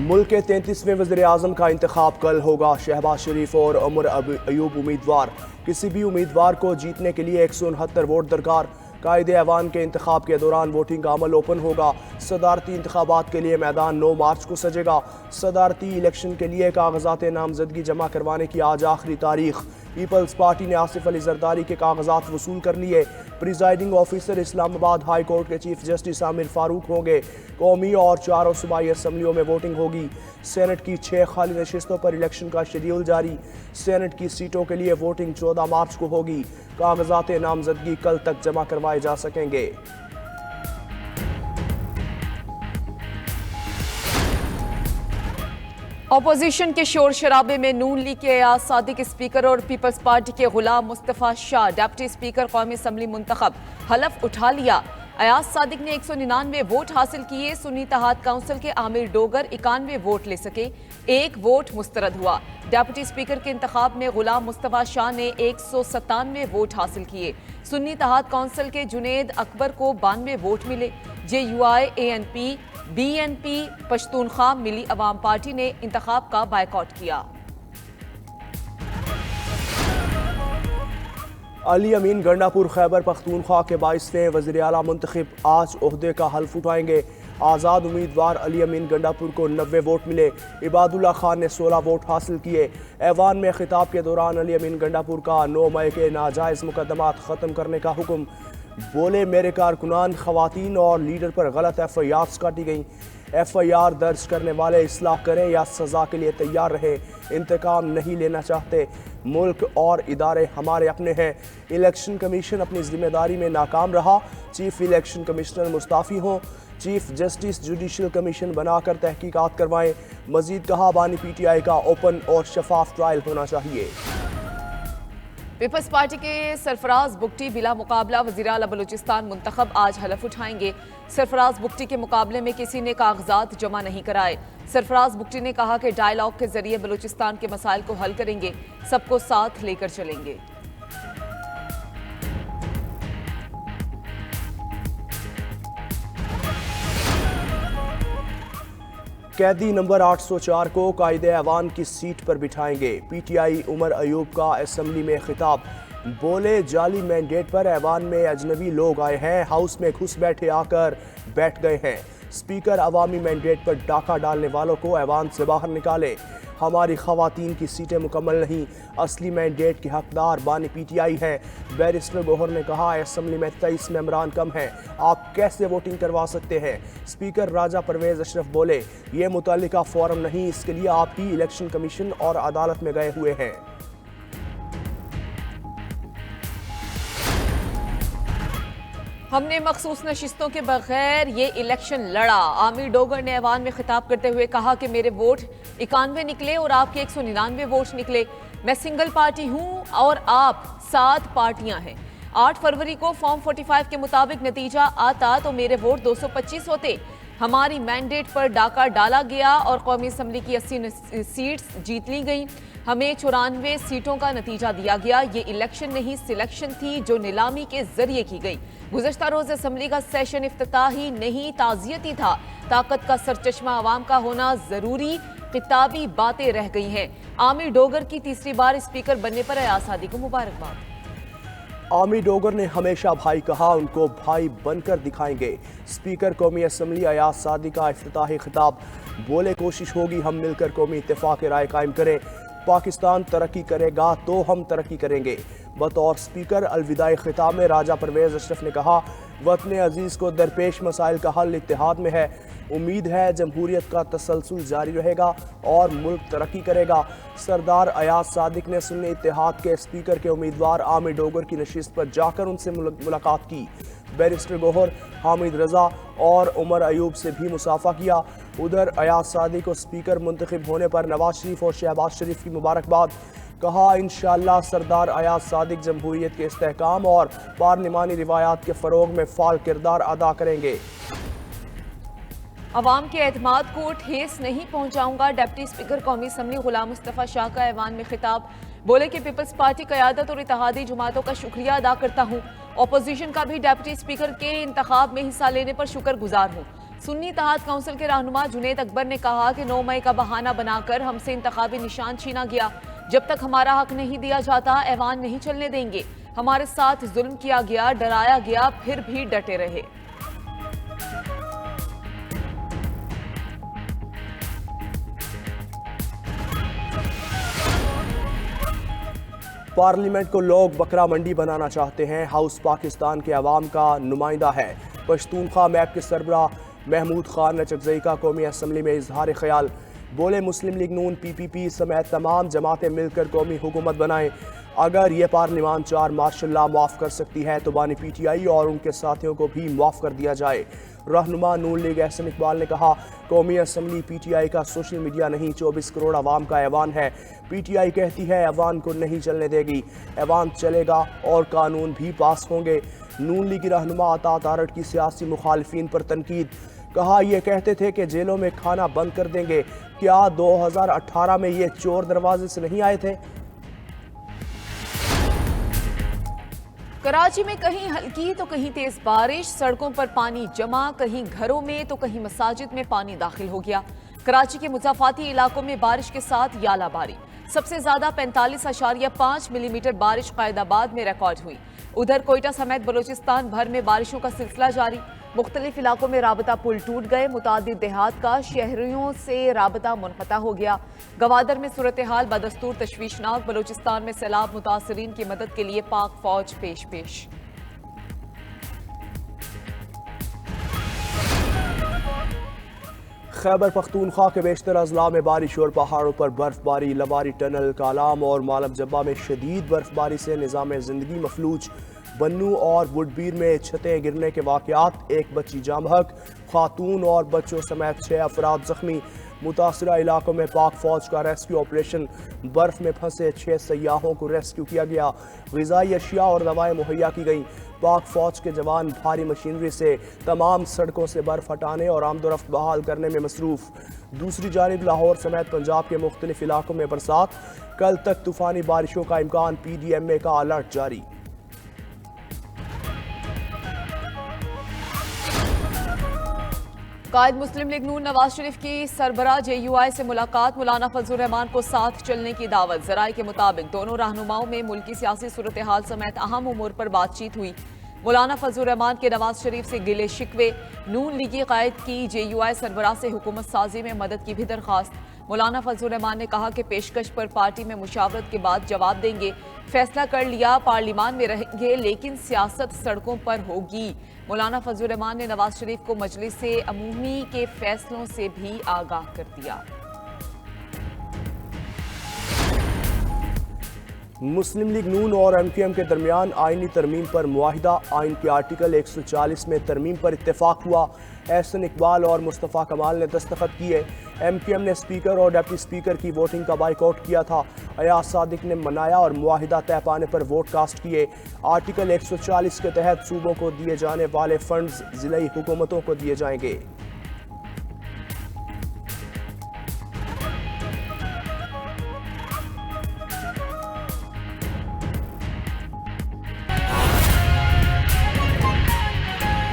मुल्क के 33वें वज़ीर-ए-आज़म का इंतखाब कल होगा। शहबाज शरीफ और उमर अयूब उम्मीदवार। किसी भी उम्मीदवार को जीतने के लिए 169 वोट दरकार। कायदे ऐवान के इंतखाब के दौरान वोटिंग का अमल ओपन होगा। सदारती इंतखाबात के लिए मैदान 9 मार्च को सजेगा। सदारती इलेक्शन के लिए कागजात नामजदगी जमा करवाने की आज आखिरी तारीख। पीपल्स पार्टी ने आसिफ अली जरदारी के कागजात वसूल कर लिए। Presiding officer Islamabad high court के चीफ जस्टिस आमिर फारूक होंगे। कौमी और 4 सूबाई असम्बलियों में वोटिंग होगी। सेनेट की 6 खाली नशिस्तों पर इलेक्शन का शेड्यूल जारी। सेनेट की सीटों के लिए वोटिंग 14 मार्च को होगी। कागजात नामजदगी कल तक जमा करवाए जा सकेंगे। अपोजिशन के शोर शराबे में नून लीग के अयाज सादिक स्पीकर और पीपल्स पार्टी के गुलाम मुस्तफ़ा शाह डिप्टी स्पीकर कौमी असम्बली मुंतखब हलफ उठा लिया। अयाज सादिक ने 199 वोट हासिल किए। सुन्नी इत्तेहाद काउंसिल के आमिर डोगर 91 वोट ले सके, 1 वोट मुस्तरद हुआ। डिप्टी स्पीकर के इंतखाब में गुलाम मुस्तफ़ा शाह ने 197 वोट हासिल किए। सुन्नी इत्तेहाद काउंसिल के जुनेद अकबर को 92 वोट मिले। JUI ANP BNP पश्तूनख्वा मिली अवाम पार्टी ने इंतखाब का बायकॉट किया। अली अमीन गंडापुर खैबर पख्तूनख्वा के 22वें वज़ीर आला मुंतखब आज ओहदे का हल्फ उठाएंगे। आज़ाद उम्मीदवार अली अमीन गंडापुर को 90 वोट मिले। इबादुल्ला खान ने 16 वोट हासिल किए। ऐवान में खिताब के दौरान अली अमीन गंडापुर का 9 मई के नाजायज़ मुकदमात ख़त्म करने का हुक्म। बोले मेरे कारकुनान, खवातीन और लीडर पर गलत FIRs काटी गई। FIR दर्ज करने वाले इस्लाह करें या सज़ा के लिए तैयार रहे। इंतकाम नहीं लेना चाहते। मुल्क और इदारे हमारे अपने हैं। इलेक्शन कमीशन अपनी जिम्मेदारी में नाकाम रहा। चीफ इलेक्शन कमिश्नर मुस्ताफ़ी हों। चीफ जस्टिस जुडिशल कमीशन बनाकर तहकीकात करवाएं। मजीद कहा बानी PTI का ओपन और शफाफ ट्रायल होना चाहिए। पीपल्स पार्टी के सरफराज बुगटी बिला मुकाबला वज़ीर आला बलूचिस्तान मुंतखब आज हलफ उठाएंगे। सरफराज बुगटी के मुकाबले में किसी ने कागजात जमा नहीं कराए। सरफराज बुगटी ने कहा कि डायलॉग के जरिए बलूचिस्तान के मसाइल को हल करेंगे, सबको साथ लेकर चलेंगे। कैदी नंबर 804 को कायदे ऐवान की सीट पर बिठाएंगे। PTI उमर अयूब का असम्बली में खिताब। बोले जाली मैंडेट पर ऐवान में अजनबी लोग आए हैं, हाउस में घुस बैठे आकर बैठ गए हैं। स्पीकर अवामी मैंडेट पर डाका डालने वालों को ऐवान से बाहर निकाले। हमारी खवातीन की सीटें मुकम्मल नहीं, असली मैंडेट के हकदार बानी PTI हैं। बैरिस्टर गोहर ने कहा असम्बली में 23 मेंबरान कम हैं, आप कैसे वोटिंग करवा सकते हैं। स्पीकर राजा परवेज अशरफ बोले ये मुतल्लिका फोरम नहीं, इसके लिए आप ही इलेक्शन कमीशन और अदालत में गए हुए हैं। हमने मखसूस नशिस्तों के बगैर ये इलेक्शन लड़ा। आमिर डोगर ने ऐवान में खिताब करते हुए कहा कि मेरे वोट 91 निकले और आपके 199 वोट निकले। मैं सिंगल पार्टी हूं और आप 7 पार्टियां हैं। 8 फरवरी को फॉर्म 45 के मुताबिक नतीजा आता तो मेरे वोट 225 होते। हमारी मैंडेट पर डाका डाला गया और कौमी असम्बली की 80 सीट्स जीत ली गई। हमें 94 सीटों का नतीजा दिया गया। ये इलेक्शन नहीं सिलेक्शन थी जो नीलामी के जरिए की गई। गुज़श्ता रोज असम्बली का सेशन इफ्तिताही नहीं ताज़ियती था। ताकत का सरचश्मा आवाम का होना जरूरी, किताबी बातें रह गई हैं। आमिर डोगर की तीसरी बार स्पीकर बनने पर अयाज सादिक को मुबारकबाद। आमिर डोगर ने हमेशा भाई कहा, उनको भाई बनकर दिखाएंगे। स्पीकर कौमी असम्बली अयाज सादिक का इफ्तिताही खिताब। बोले कोशिश होगी हम मिलकर कौमी इत्तेफाक राय कायम करें। पाकिस्तान तरक्की करेगा तो हम तरक्की करेंगे। बतौर स्पीकर अलविदाई खिताब में राजा परवेज अशरफ ने कहा वतन अजीज़ को दरपेश मसाइल का हल इत्तेहाद में है। उम्मीद है जमहूरियत का तसलसल जारी रहेगा और मुल्क तरक्की करेगा। सरदार अयाज सादिक ने सुन्नी इत्तेहाद के स्पीकर के उम्मीदवार आमिर डोगर की नशिस्त पर जाकर उनसे मुलाकात की। बैरिस्टर गोहर, हामिद रजा और उमर अयूब से भी मुसाफा किया। उधर अयाज सादिक को स्पीकर मुंतखब होने पर नवाज शरीफ और शहबाज शरीफ की मुबारकबाद। कहा इंशाअल्लाह सरदार अयाज सादिक जमहूरियत के इस्तेहकाम और पार्लिमानी रिवायात के फ़रोग में फ़ाल किरदार अदा करेंगे। अवाम के एतमाद को ठेस नहीं पहुंचाऊंगा। डिप्टी स्पीकर कौमी असम्बली गुलाम मुस्तफ़ा शाह का ऐवान में खिताब। बोले कि पीपल्स पार्टी क़यादत और इत्तेहादी जमातों का शुक्रिया अदा करता हूँ। अपोजिशन का भी डिप्टी स्पीकर के इंतखाब में हिस्सा लेने पर शुक्रगुजार हूँ। सुन्नी इत्तेहाद काउंसिल के रहनुमा जुनैद अकबर ने कहा कि 9 मई का बहाना बनाकर हमसे इंतखाबी निशान छीना गया। जब तक हमारा हक नहीं दिया जाता ऐवान नहीं चलने देंगे। हमारे साथ जुल्म किया गया, डराया गया, फिर भी डटे रहे। पार्लियामेंट को लोग बकरा मंडी बनाना चाहते हैं। हाउस पाकिस्तान के अवाम का नुमाइंदा है। पश्तूनख्वा मैप के सरबराह महमूद खान ने चकजई का कौमी असम्बली में इजहार ख्याल। बोले मुस्लिम लीग नून PPP समेत तमाम जमातें मिलकर कौमी हुकूमत बनाएं। अगर ये पार्लियामान 4 मार्शल्ला माफ़ कर सकती है तो बानी PTI और उनके साथियों को भी माफ़ कर दिया जाए। रहनुमा नून लीग एहसन इकबाल ने कहा कौमी असम्बली PTI का सोशल मीडिया नहीं, 24 करोड़ अवाम का ऐवान है। PTI कहती है ऐवान को नहीं चलने देगी। ऐवान चलेगा और कानून भी पास होंगे। नून लीगी रहनुमा अता तारड़ की सियासी मुखालिफिन पर तनकीद। कहा ये कहते थे कि जेलों में खाना बंद कर देंगे, क्या 2018 में ये चोर दरवाजे से नहीं आए थे? कराची में कहीं हल्की तो कहीं तेज बारिश, सड़कों पर पानी जमा, कहीं घरों में तो कहीं मसाजिद में पानी दाखिल हो गया। कराची के मुजाफाती इलाकों में बारिश के साथ यालाबारी। सबसे ज्यादा 45.5 मिलीमीटर बारिश कायदाबाद में रिकॉर्ड हुई। उधर कोयटा समेत बलूचिस्तान भर में बारिशों का सिलसिला जारी। मुख्तलिफ इलाकों में राबता पुल टूट गए। मुतादिद देहात का शहरियों से राबता मुनक़ता हो गया। गवादर में सूरत हाल बदस्तूर तशवीशनाक। बलूचिस्तान में सैलाब मुतासरीन की मदद के लिए पाक फौज पेश। खैबर पख्तूनख्वा के बेशतर अजला में बारिश और पहाड़ों पर बर्फबारी। लवारी टनल, कालाम और मालम जब्बा में शदीद बर्फबारी से निज़ाम ज़िंदगी मफलूज। बन्नू और वुडबीर में छतें गिरने के वाक़यात, एक बच्ची जामहक, खातून और बच्चों समेत 6 अफराद जख्मी। मुतासरा इलाकों में पाक फौज का रेस्क्यू ऑपरेशन। बर्फ में फंसे 6 सयाहों को रेस्क्यू किया गया। ग़िज़ाई अशिया और दवाएं मुहैया की गईं। पाक फौज के जवान भारी मशीनरी से तमाम सड़कों से बर्फ हटाने और आमदोरफ्त बहाल करने में मसरूफ़। दूसरी जानिब लाहौर समेत पंजाब के मुख्तलिफ इलाकों में बरसात। कल तक तूफ़ानी बारिशों का इम्कान। PDMA का अलर्ट जारी। कायद मुस्लिम लीग नून नवाज शरीफ की सरबराह JUI से मुलाकात। मौलाना फजलुर रहमान को साथ चलने की दावत। जराये के मुताबिक दोनों रहनुमाओं में मुल्की सियासी सूरत हाल समेत अहम उमूर पर बातचीत हुई। मौलाना फजलुर रहमान के नवाज शरीफ से गिले शिकवे। नून लीगी कायद की JUI सरबराह से हुकूमत साजी में मदद की भी दरख्वास्त। मौलाना फजलुर रहमान ने कहा कि पेशकश पर पार्टी में मुशावरत के बाद जवाब देंगे। फैसला कर लिया, पार्लियामान में रहेंगे, लेकिन सियासत सड़कों पर होगी। मौलाना फजलुर रहमान ने नवाज शरीफ को मजलिस से अमूमी के फैसलों से भी आगाह कर दिया। मुस्लिम लीग नून और MQM के दरमियान आईनी तरमीम पर मुआहिदा। आइन के आर्टिकल 140 में तरमीम पर इत्तेफाक हुआ। एहसन इकबाल और मुस्तफ़ा कमाल ने दस्तखत किए। MQM ने स्पीकर और डिप्टी स्पीकर की वोटिंग का बाइकआउट किया था। अयाज सादिक ने मनाया और मुआहिदा तय पाने पर वोट कास्ट किए। आर्टिकल 140 के तहत सूबों को दिए जाने वाले फंड्स ज़िलाई हुकूमतों को दिए जाएंगे।